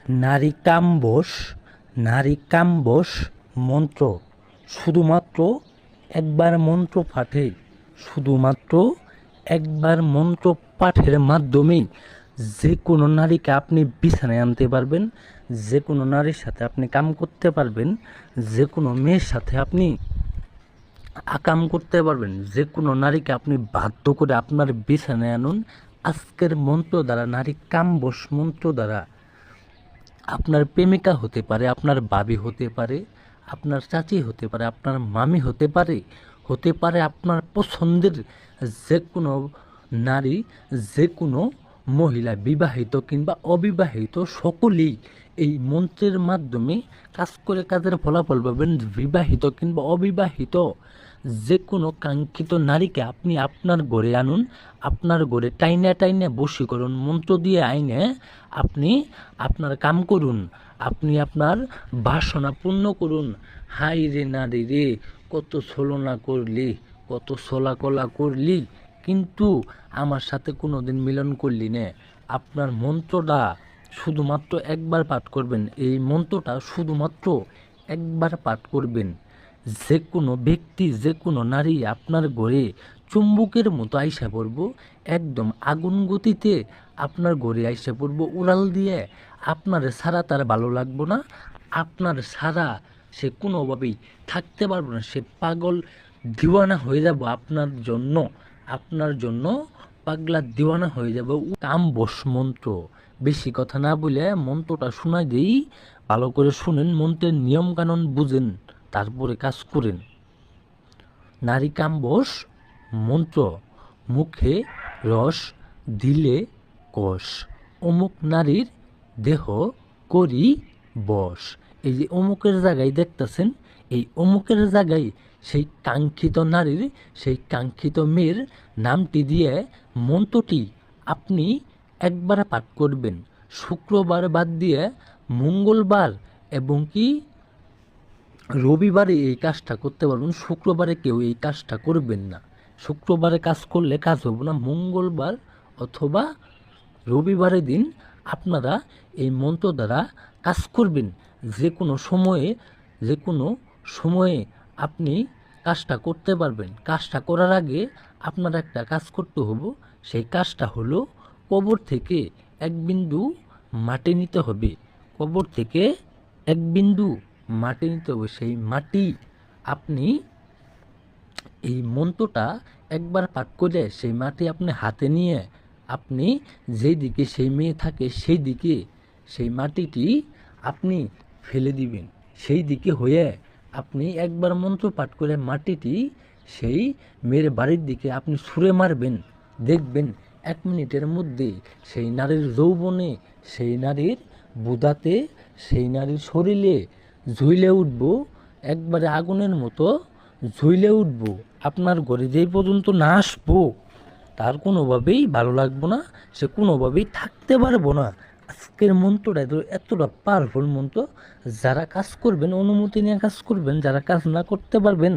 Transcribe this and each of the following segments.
নারী কাম্বস নারী কাম্বস মন্ত্র শুধুমাত্র একবার মন্ত্র পাঠে শুধুমাত্র একবার মন্ত্র পাঠের মাধ্যমেই যে কোনো নারীকে আপনি বিছানায় আনতে পারবেন, যে কোনো নারীর সাথে আপনি কাম করতে পারবেন, যে কোনো মেয়ের সাথে আপনি আকাম করতে পারবেন, যে কোনো নারীকে আপনি বাধ্য করে আপনার বিছানায় আনুন আজকের মন্ত্র দ্বারা। নারী কাম্বস মন্ত্র দ্বারা আপনার প্রেমিকা হতে পারে, আপনার ভাবি হতে পারে, আপনার চাচি হতে পারে, আপনার মামি হতে পারে আপনার পছন্দের যে কোনো নারী, যে কোনো মহিলা, বিবাহিত কিংবা অবিবাহিত, সকলেই এই মন্ত্রের মাধ্যমে কাজ করে কাজের ফলাফল পাবেন। বিবাহিত কিংবা অবিবাহিত যে কোনো কাঙ্ক্ষিত নারীকে আপনি আপনার ঘরে আনুন, আপনার ঘরে টাইনে টাইনে বশীকরণ মন্ত্র দিয়ে আইনে আপনি আপনার কাম করুন, আপনি আপনার বাসনা পূর্ণ করুন। হাই রে নারী রে, কত ছলনা করলি, কত ছলাকলা করলি, কিন্তু আমার সাথে কোনো দিন মিলন করলি না। আপনার মন্ত্রটা শুধুমাত্র একবার পাঠ করবেন, এই মন্ত্রটা শুধুমাত্র একবার পাঠ করবেন। যে কোনো ব্যক্তি, যে কোনো নারী আপনার ঘরে চুম্বকের মতো আইসা পড়ব, একদম আগুন গতিতে আপনার ঘরে আইসা পড়ব উড়াল দিয়ে। আপনার ছাড়া তার ভালো লাগবো না, আপনার ছাড়া সে কোনোভাবেই থাকতে পারবো না, সে পাগল দিওয়ানা হয়ে যাব আপনার জন্য পাগলা দিওয়ানা হয়ে যাব। কাম্বস মন্ত্র, বেশি কথা না বলে মন্ত্রটা শোনাই দিই, ভালো করে শুনেন, মন্ত্রের নিয়ম কানুন বুঝেন, তারপরে কাজ করেন। নারী কাম্বস মন্ত্র, মুখে রস দিলে কষ, অমুক নারীর দেহ করি বশ। এই যে অমুকের জায়গায় দেখতেছেন, এই অমুকের জায়গায় সেই কাঙ্ক্ষিত নারীর, সেই কাঙ্ক্ষিত মেয়ের নামটি দিয়ে মন্ত্রটি আপনি একবার পাঠ করবেন। শুক্রবার বাদ দিয়ে মঙ্গলবার এবং কি রবিবারে এই কাজটা করতে পারবেন। শুক্রবারে কেউ এই কাজটা করবেন না, শুক্রবারে কাজ করলে কাজ হবে না। মঙ্গলবার অথবা রবিবারের দিন আপনারা এই মন্ত্র দ্বারা কাজ করবেন। যে কোনো সময়ে, যে কোনো সময়ে আপনি কাজটা করতে পারবেন। কাজটা করার আগে আপনার একটা কাজ করতে হবে, সেই কাজটা হলো কবর থেকে এক বিন্দু মাটি নিতে হবে। কবর থেকে এক বিন্দু মাটি নিতে হবে, সেই মাটি আপনি এই মন্ত্রটা একবার পাঠ করে সেই মাটি আপনি হাতে নিয়ে আপনি যেই দিকে সেই মেয়ে থাকে সেই দিকে সেই মাটিটি আপনি ফেলে দিবেন। সেই দিকে হয়ে আপনি একবার মন্ত্র পাঠ করে মাটিটি সেই মেয়ের বাড়ির দিকে আপনি ছুঁড়ে মারবেন। দেখবেন 1 মিনিটের মধ্যে সেই নারীর যৌবনে, সেই নারীর বুদাতে, সেই নারীর শরীরে ঝুলে উঠব, একবারে আগুনের মতো ঝুলে উঠব। আপনার ঘরে যেই পর্যন্ত না আসবো তার কোনোভাবেই ভালো লাগবো না, সে কোনোভাবেই থাকতে পারবো না। আজকের মন্ত্রটা এতটা পাওয়ারফুল মন্ত্র, যারা কাজ করবেন অনুমতি নিয়ে কাজ করবেন, যারা কাজ না করতে পারবেন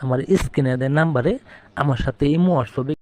আমার স্ক্রিনে দেওয়া নাম্বারে আমার সাথে ইমো হোয়াটসঅ্যাপে